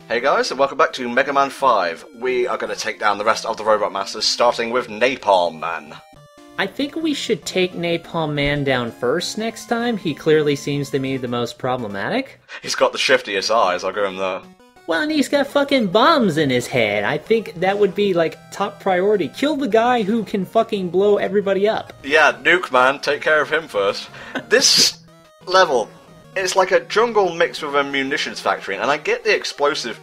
Hey guys, and welcome back to Mega Man 5. We are going to take down the rest of the Robot Masters, starting with Napalm Man. I think we should take Napalm Man down first next time. He clearly seems to me the most problematic. He's got the shiftiest eyes, I'll give him that. Well, and he's got fucking bombs in his head. I think that would be, like, top priority. Kill the guy who can fucking blow everybody up. Yeah, Nuke Man, take care of him first. This level, it's like a jungle mixed with a munitions factory, and I get the explosive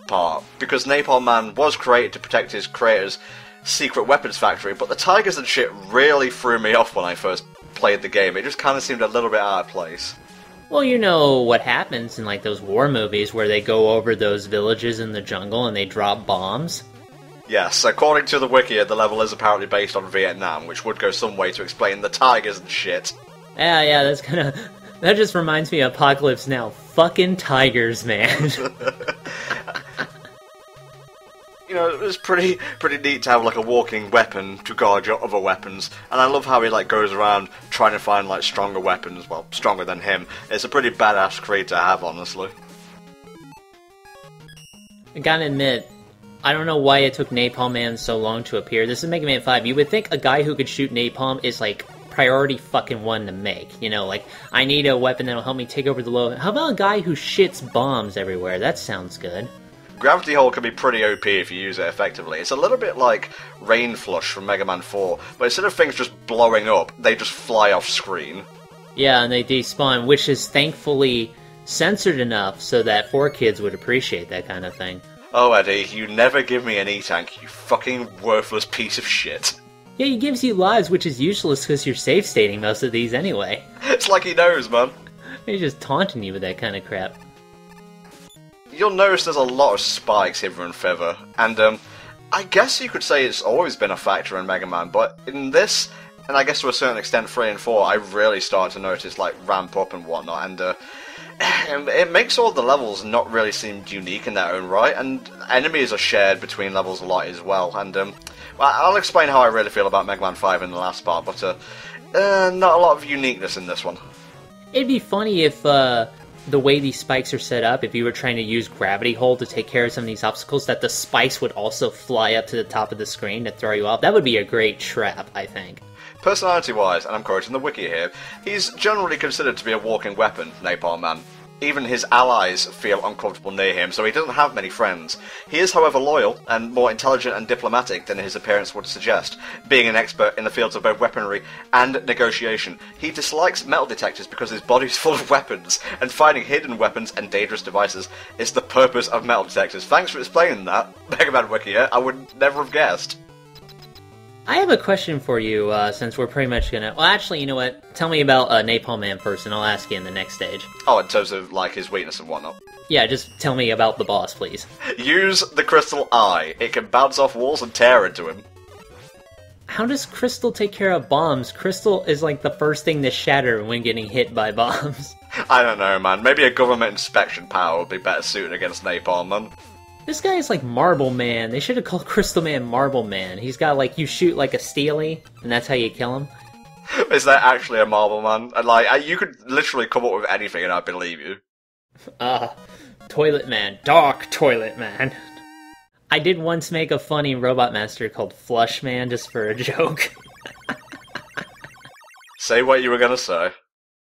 part, because Napalm Man was created to protect his creator's secret weapons factory, but the tigers and shit really threw me off when I first played the game. It just kind of seemed a little bit out of place. Well, you know what happens in, like, those war movies where they go over those villages in the jungle and they drop bombs? Yes, according to the wiki, the level is apparently based on Vietnam, which would go some way to explain the tigers and shit. Yeah, that's kinda... That just reminds me of Apocalypse Now. Fucking tigers, man. You know, it was pretty neat to have like a walking weapon to guard your other weapons, and I love how he like goes around trying to find like stronger weapons, well, stronger than him. It's a pretty badass creed to have, honestly. I gotta admit, I don't know why it took Napalm Man so long to appear. This is Mega Man 5. You would think a guy who could shoot napalm is like priority fucking one to make. You know, like, I need a weapon that'll help me take over the low. How about a guy who shits bombs everywhere? That sounds good. Gravity Hole can be pretty OP if you use it effectively. It's a little bit like Rain Flush from Mega Man 4, but instead of things just blowing up, they just fly off screen. Yeah, and they despawn, which is thankfully censored enough so that 4Kids would appreciate that kind of thing. Oh, Eddie, you never give me an E-Tank, you fucking worthless piece of shit. Yeah, he gives you lives, which is useless because you're safe stating most of these anyway. It's like he knows, man. He's just taunting you with that kind of crap. You'll notice there's a lot of spikes hither and thither, and I guess you could say it's always been a factor in Mega Man, but in this, and I guess to a certain extent 3 and 4, I really started to notice like ramp up and whatnot, and it makes all the levels not really seem unique in their own right, and enemies are shared between levels a lot as well, and well, I'll explain how I really feel about Mega Man 5 in the last part, but not a lot of uniqueness in this one. It'd be funny if, the way these spikes are set up, if you were trying to use Gravity Hole to take care of some of these obstacles, that the spikes would also fly up to the top of the screen to throw you off. That would be a great trap, I think. Personality-wise, and I'm quoting the wiki here, he's generally considered to be a walking weapon, Napalm Man. Even his allies feel uncomfortable near him, so he doesn't have many friends. He is, however, loyal and more intelligent and diplomatic than his appearance would suggest, being an expert in the fields of both weaponry and negotiation. He dislikes metal detectors because his body's full of weapons, and finding hidden weapons and dangerous devices is the purpose of metal detectors. Thanks for explaining that, Mega Man Wiki here. I would never have guessed. I have a question for you, since we're pretty much gonna... Well, actually, you know what? Tell me about Napalm Man first, and I'll ask you in the next stage. Oh, in terms of, like, his weakness and whatnot? Yeah, just tell me about the boss, please. Use the Crystal Eye. It can bounce off walls and tear into him. How does Crystal take care of bombs? Crystal is, like, the first thing to shatter when getting hit by bombs. I don't know, man. Maybe a government inspection power would be better suited against Napalm Man. This guy is like Marble Man. They should have called Crystal Man Marble Man. He's got, like, you shoot like a steely, and that's how you kill him. Is that actually a Marble Man? And, like, you could literally come up with anything and I believe you. Toilet Man. Dark Toilet Man. I did once make a funny Robot Master called Flush Man, just for a joke. Say what you were gonna say.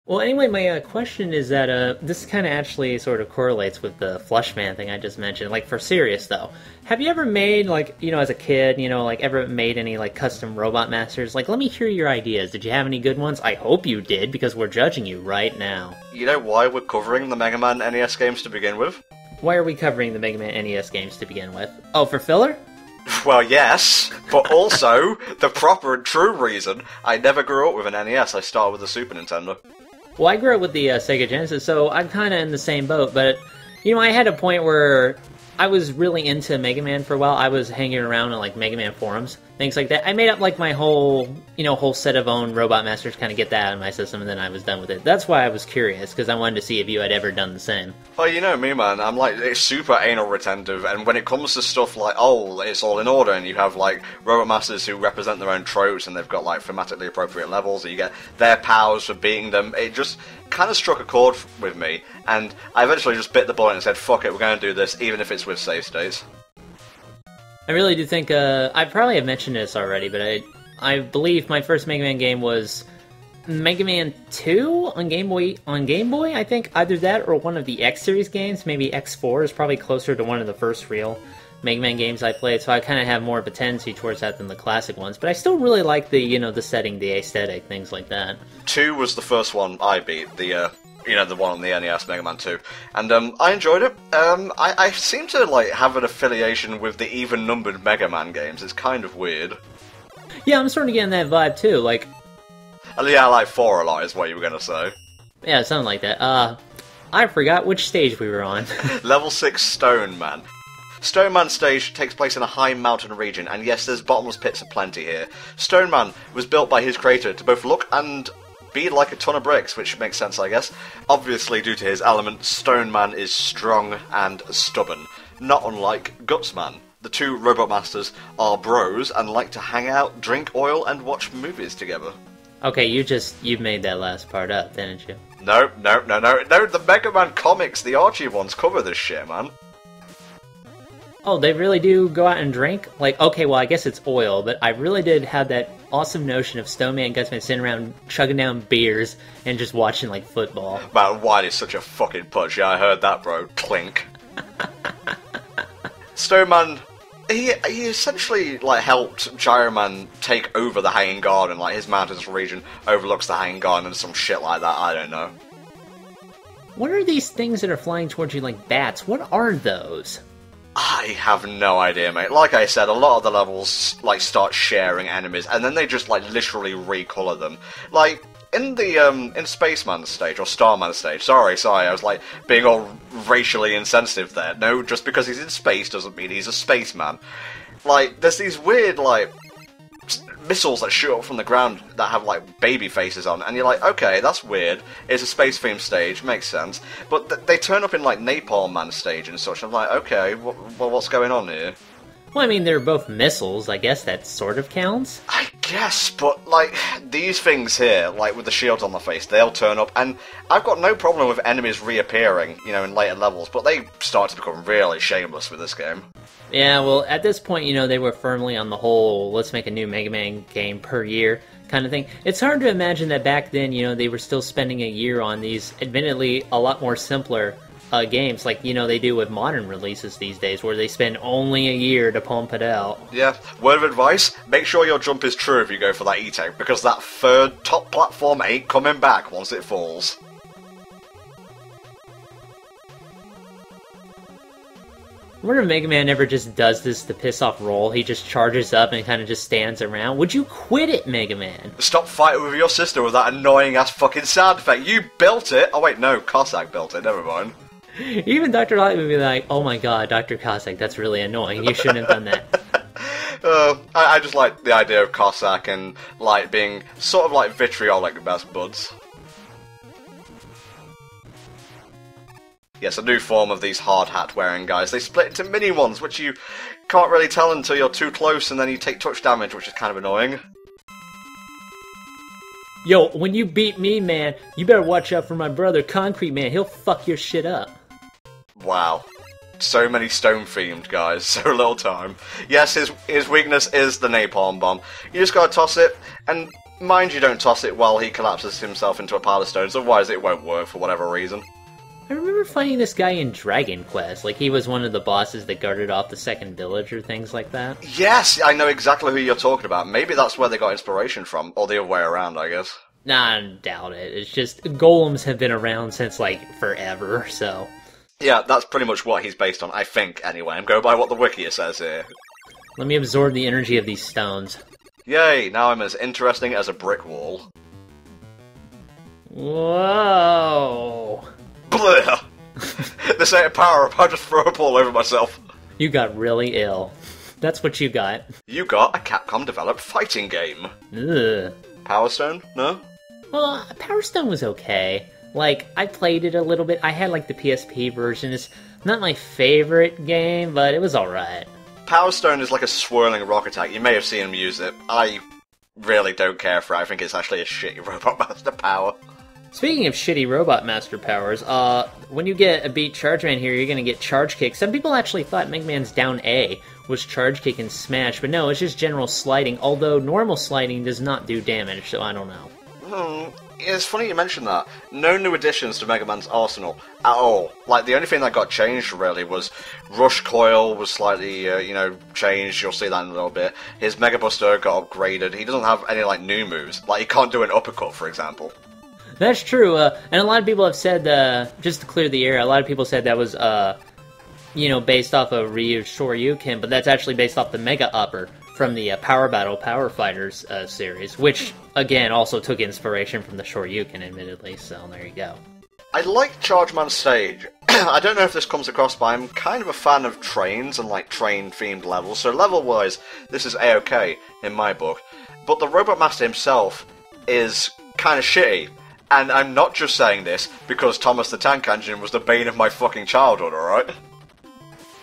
Well, anyway, my question is that, this kind of actually sort of correlates with the Flush Man thing I just mentioned. Like, for serious, though. Have you ever made, like, you know, as a kid, you know, like, ever made any, like, custom Robot Masters? Like, let me hear your ideas. Did you have any good ones? I hope you did, because we're judging you right now. You know why we're covering the Mega Man NES games to begin with? Why are we covering the Mega Man NES games to begin with? Oh, for filler? Well, yes, but also, the proper and true reason, I never grew up with an NES, I started with a Super Nintendo. Well, I grew up with the Sega Genesis, so I'm kind of in the same boat, but, you know, I had a point where I was really into Mega Man for a while. I was hanging around on, like, Mega Man forums, things like that. I made up like my whole set of own Robot Masters, kind of get that out of my system, and then I was done with it. That's why I was curious, because I wanted to see if you had ever done the same. Well, you know me, man. I'm like, it's super anal retentive, and when it comes to stuff like, oh, it's all in order, and you have like Robot Masters who represent their own tropes, and they've got like thematically appropriate levels, and you get their powers for beating them, it just kind of struck a chord with me, and I eventually just bit the bullet and said, fuck it, we're going to do this, even if it's with save states. I really do think, I probably have mentioned this already, but I believe my first Mega Man game was Mega Man 2 on Game Boy, I think. Either that or one of the X-Series games, maybe X4 is probably closer to one of the first real Mega Man games I played, so I kind of have more of a tendency towards that than the classic ones, but I still really like the, the setting, the aesthetic, things like that. 2 was the first one I beat, the one on the NES, Mega Man 2. And, I enjoyed it. I seem to, like, have an affiliation with the even-numbered Mega Man games. It's kind of weird. Yeah, I'm sort of getting that vibe, too, like... Yeah, I like 4 a lot, is what you were gonna say. Yeah, something like that. I forgot which stage we were on. Level 6 Stone Man. Stone Man stage takes place in a high mountain region, and yes, there's bottomless pits aplenty here. Stone Man was built by his creator to both look and be like a ton of bricks, which makes sense, I guess. Obviously, due to his element, Stone Man is strong and stubborn, not unlike Guts Man. The two Robot Masters are bros and like to hang out, drink oil, and watch movies together. Okay, you made that last part up, didn't you? No, the Mega Man comics, the Archie ones, cover this shit, man. Oh, they really do go out and drink? Like, okay, well, I guess it's oil, but I really did have that awesome notion of Stone Man and Gutsman sitting around chugging down beers and just watching, like, football. Man, Wiley's such a fucking punch. Yeah, I heard that, bro. Clink. Stone Man, he essentially, like, helped Gyro Man take over the Hanging Garden. Like, his mountainous region overlooks the Hanging Garden and some shit like that. I don't know. What are these things that are flying towards you like bats? What are those? I have no idea, mate. Like I said, a lot of the levels, like, start sharing enemies, and then they just, like, literally recolor them. Like, in the, in Spaceman stage, or Starman stage, sorry, I was, like, being all racially insensitive there. No, just because he's in space doesn't mean he's a spaceman. Like, there's these weird, like, missiles that shoot up from the ground that have, like, baby faces on, and you're like, okay, that's weird. It's a space-themed stage, makes sense. But they turn up in, like, Napalm Man stage and such, and I'm like, okay, well, what's going on here? Well, I mean, they're both missiles, I guess that sort of counts. I guess, but, like, these things here, like, with the shields on the face, they'll turn up, and I've got no problem with enemies reappearing, in later levels, but they start to become really shameless with this game. Yeah, well, at this point, they were firmly on the whole, let's make a new Mega Man game per year kind of thing. It's hard to imagine that back then, they were still spending a year on these, admittedly, a lot more simpler games, like, they do with modern releases these days, where they spend only a year to pump it out. Yeah, word of advice, make sure your jump is true if you go for that E-Tank, because that third top platform ain't coming back once it falls. I wonder if Mega Man ever just does this to piss off Roll. He just charges up and kind of just stands around. Would you quit it, Mega Man? Stop fighting with your sister with that annoying-ass fucking sound effect. You built it! Oh wait, no, Cossack built it, never mind. Even Dr. Light would be like, oh my god, Dr. Cossack, that's really annoying. You shouldn't have done that. I just like the idea of Cossack and, like, being sort of like vitriolic best buds. Yes, a new form of these hard hat wearing guys. They split into mini ones, which you can't really tell until you're too close, and then you take touch damage, which is kind of annoying. Yo, when you beat me, man, you better watch out for my brother, Concrete Man. He'll fuck your shit up. Wow. So many stone-themed guys, so little time. Yes, his weakness is the napalm bomb. You just gotta toss it, and mind you don't toss it while he collapses himself into a pile of stones, otherwise it won't work for whatever reason. I remember fighting this guy in Dragon Quest, like he was one of the bosses that guarded off the second village or things like that. Yes, I know exactly who you're talking about. Maybe that's where they got inspiration from, or the other way around, I guess. Nah, I doubt it. It's just, golems have been around since, like, forever, so... Yeah, that's pretty much what he's based on, I think, anyway. I'm going by what the wiki says here. Let me absorb the energy of these stones. Yay, now I'm as interesting as a brick wall. Whoa! Blech! This ain't a power-up, I'll just throw up all over myself. You got really ill. That's what you got. You got a Capcom-developed fighting game. Ugh. Power Stone? No? Well, Power Stone was okay. Like, I played it a little bit. I had, like, the PSP version. It's not my favorite game, but it was alright. Power Stone is like a swirling rock attack. You may have seen him use it. I really don't care for it. I think it's actually a shitty Robot Master power. Speaking of shitty Robot Master powers, when you get a beat Charge Man here, you're gonna get Charge Kick. Some people actually thought Mega Man's down A was Charge Kick and Smash, but no, it's just general sliding, although normal sliding does not do damage, so I don't know. It's funny you mention that. No new additions to Mega Man's arsenal at all. Like, the only thing that got changed, really, was Rush Coil was slightly, changed. You'll see that in a little bit. His Mega Buster got upgraded. He doesn't have any, new moves. Like, he can't do an uppercut, for example. That's true, and a lot of people have said, just to clear the air, a lot of people said that was, based off of Ryu's Shoryuken, but that's actually based off the Mega Upper from the Power Battle Power Fighters series, which, again, also took inspiration from the Shoryuken, admittedly, so there you go. I like Charge Man's stage. I don't know if this comes across, but I'm kind of a fan of trains and, train-themed levels, so level-wise, this is A-okay in my book. But the Robot Master himself is kind of shitty. And I'm not just saying this because Thomas the Tank Engine was the bane of my fucking childhood, alright?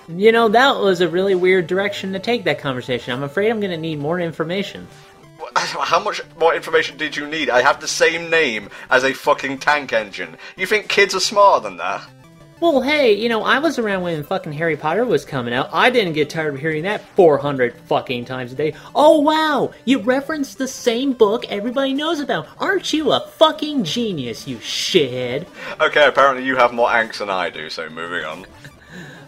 You know, that was a really weird direction to take that conversation. I'm afraid I'm gonna need more information. How much more information did you need? I have the same name as a fucking tank engine. You think kids are smarter than that? Well, hey, I was around when fucking Harry Potter was coming out. I didn't get tired of hearing that 400 fucking times a day. Oh, wow! You referenced the same book everybody knows about. Aren't you a fucking genius, you shithead? Okay, apparently you have more angst than I do, so moving on.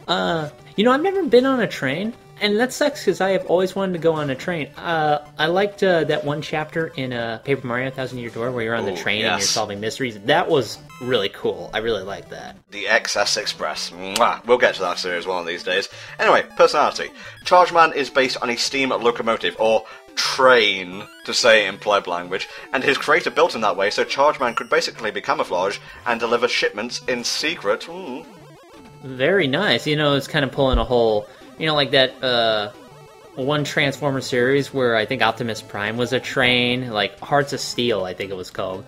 I've never been on a train, and that sucks because I have always wanted to go on a train. I liked that one chapter in Paper Mario 1,000 Year Door where you're on the train and you're solving mysteries. That was really cool. I really liked that. The XS Express. Mwah. We'll get to that series one of these days. Anyway, personality. Charge Man is based on a steam locomotive, or train, to say it in pleb language, and his creator built him that way so Charge Man could basically be camouflaged and deliver shipments in secret. Very nice. It's kind of pulling a whole... like that, one Transformer series where I think Optimus Prime was a train, like Hearts of Steel, I think it was called.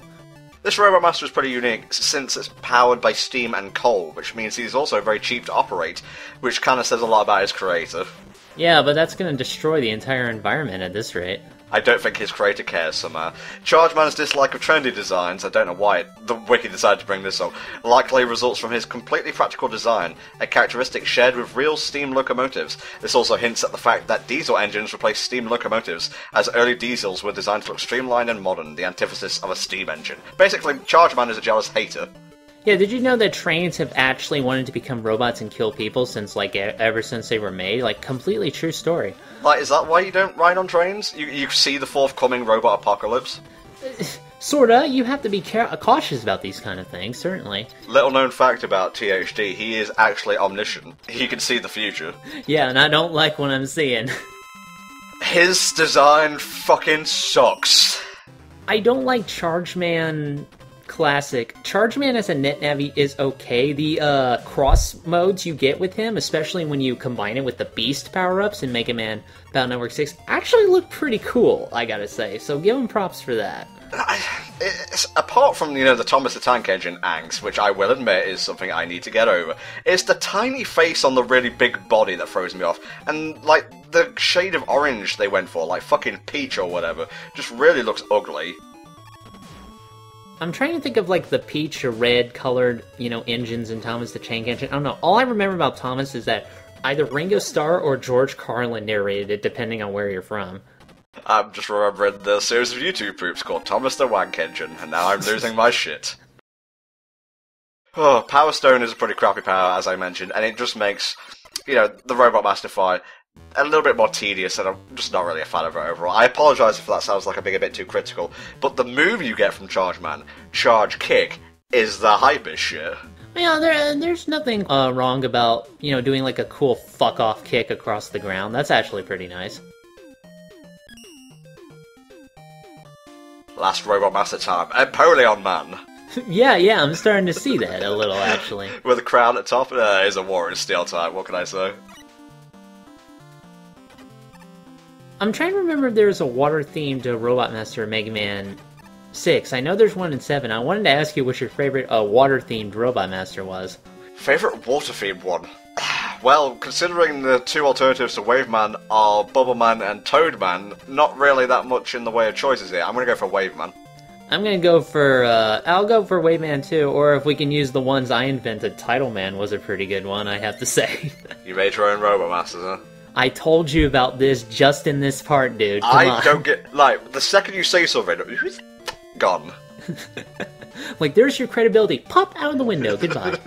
This Robot Master is pretty unique since it's powered by steam and coal, which means he's also very cheap to operate, which kind of says a lot about his creator. Yeah, but that's going to destroy the entire environment at this rate. I don't think his creator cares somehow. Charge Man's dislike of trendy designs, I don't know why the wiki decided to bring this up, likely results from his completely practical design, a characteristic shared with real steam locomotives. This also hints at the fact that diesel engines replaced steam locomotives, as early diesels were designed to look streamlined and modern, the antithesis of a steam engine. Basically, Charge Man is a jealous hater. Yeah, did you know that trains have actually wanted to become robots and kill people since, ever since they were made? Completely true story. Is that why you don't ride on trains? You see the forthcoming robot apocalypse? Sorta. You have to be cautious about these kind of things, certainly. Little known fact about THD, he is actually omniscient. He can see the future. Yeah, and I don't like what I'm seeing. His design fucking sucks. I don't like Charge Man... Classic. Charge Man as a NetNavi is okay. The cross modes you get with him, especially when you combine it with the Beast power-ups in Mega Man Battle Network 6, actually look pretty cool, I gotta say, so give him props for that. Apart from, the Thomas the Tank Engine angst, which I will admit is something I need to get over, it's the tiny face on the really big body that throws me off, and, the shade of orange they went for, fucking peach or whatever, just really looks ugly. I'm trying to think of, the peach or red colored, engines in Thomas the Tank Engine. I don't know. All I remember about Thomas is that either Ringo Starr or George Carlin narrated it, depending on where you're from. I'm just remembering the series of YouTube groups called Thomas the Wank Engine, and now I'm losing my shit. Oh, Power Stone is a pretty crappy power, as I mentioned, and it just makes, the Robot Master fight a little bit more tedious, and I'm just not really a fan of it overall. I apologise if that sounds like I'm being a bit too critical, but the move you get from Charge Man, Charge Kick, is the hypest shit. Yeah, there's nothing wrong about, doing a cool fuck-off kick across the ground. That's actually pretty nice. Last Robot Master time, Napalm Man. yeah, I'm starting to see that a little, actually. With a crown at the top, is a Warren Steel type, what can I say? I'm trying to remember if there's a water-themed Robot Master in Mega Man 6. I know there's one in 7. I wanted to ask you what your favorite water-themed Robot Master was. Favorite water-themed one? Well, considering the two alternatives to Wave Man are Bubble Man and Toad Man, not really that much in the way of choices here. I'm gonna go for Wave Man. I'm gonna go for, I'll go for Wave Man too, or if we can use the ones I invented, Title Man was a pretty good one, I have to say. You made your own Robot Masters, huh? I told you about this just in this part, dude. Come on. Don't get, like, the second you say something, gone. Like, there's your credibility. Pop out of the window, goodbye.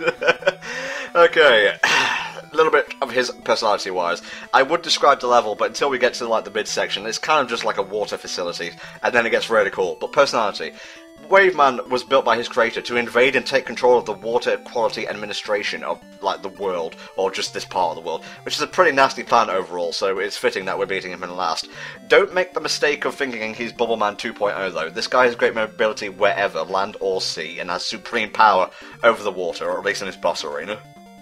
Okay. A little bit of his personality-wise. I would describe the level, but until we get to like the mid-section, it's kind of just like a water facility, and then it gets really cool. But personality. Wave Man was built by his creator to invade and take control of the water quality administration of, like, the world, or just this part of the world, which is a pretty nasty plan overall, so it's fitting that we're beating him in last. Don't make the mistake of thinking he's Bubble Man 2.0 though. This guy has great mobility wherever, land or sea, and has supreme power over the water, or at least in his boss arena.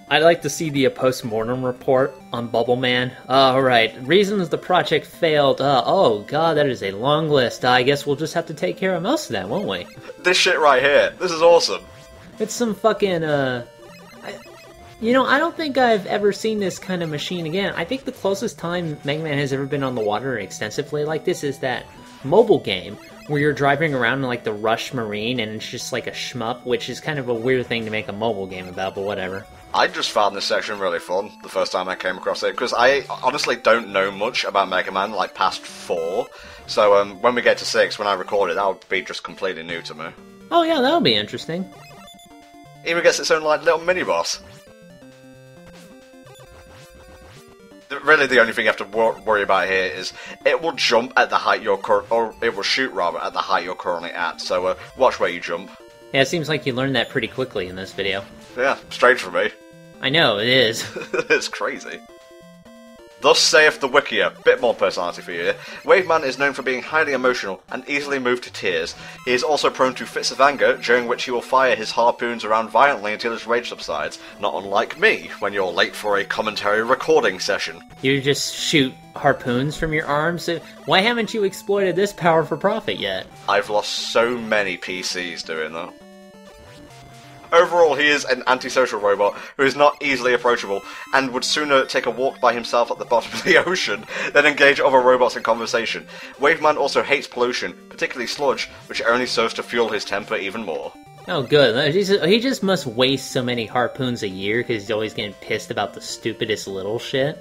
I'd like to see the post-mortem report on Bubble Man. Alright, reasons the project failed. Oh god, that is a long list. I guess we'll just have to take care of most of that, won't we? This shit right here. This is awesome. It's some fucking, You know, I don't think I've ever seen this kind of machine again. I think the closest time Mega Man has ever been on the water extensively like this is that mobile game where you're driving around in, like, the Rush Marine, and it's just like a shmup, which is kind of a weird thing to make a mobile game about, but whatever. I just found this section really fun the first time I came across it, because I honestly don't know much about Mega Man, like past 4, so when we get to 6, when I record it, that would be just completely new to me. Oh yeah, that'll be interesting. Even gets its own like little mini-boss. Really the only thing you have to worry about here is it will jump at the height you're or it will shoot rather at the height you're currently at, so watch where you jump. Yeah, it seems like you learned that pretty quickly in this video. Yeah, strange for me. I know, it is. It's crazy. Thus saith the Wikia. Bit more personality for you here. Wave Man is known for being highly emotional and easily moved to tears. He is also prone to fits of anger, during which he will fire his harpoons around violently until his rage subsides, not unlike me, when you're late for a commentary recording session. You just shoot harpoons from your arms? Why haven't you exploited this power for profit yet? I've lost so many PCs doing that. Overall, he is an antisocial robot who is not easily approachable, and would sooner take a walk by himself at the bottom of the ocean than engage other robots in conversation. Wave Man also hates pollution, particularly sludge, which only serves to fuel his temper even more. Oh good, he just must waste so many harpoons a year because he's always getting pissed about the stupidest little shit.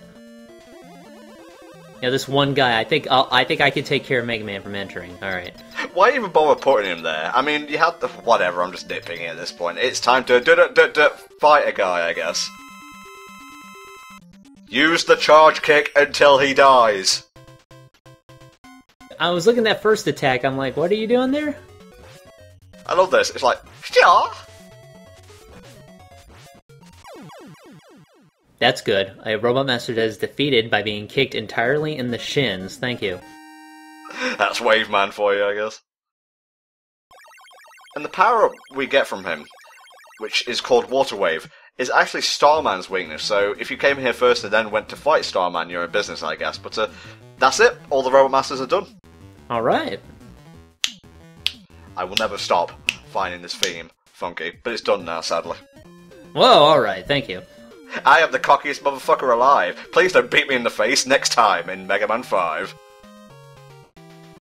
Yeah, this one guy, I think I could take care of Mega Man from entering. Alright. Why even bother putting him there? I mean, you had the... Whatever, I'm just nitpicking at this point. It's time to fight a guy, I guess. Use the charge kick until he dies. I was looking at that first attack, I'm like, what are you doing there? I love this. It's like... Yeah. That's good. A Robot Master that is defeated by being kicked entirely in the shins. Thank you. That's Wave Man for you, I guess. And the power-up we get from him, which is called Water Wave, is actually Starman's weakness, so if you came here first and then went to fight Starman, you're in business, I guess. But that's it. All the Robot Masters are done. Alright. I will never stop finding this theme funky, but it's done now, sadly. Whoa, alright, thank you. I am the cockiest motherfucker alive. Please don't beat me in the face next time in Mega Man 5.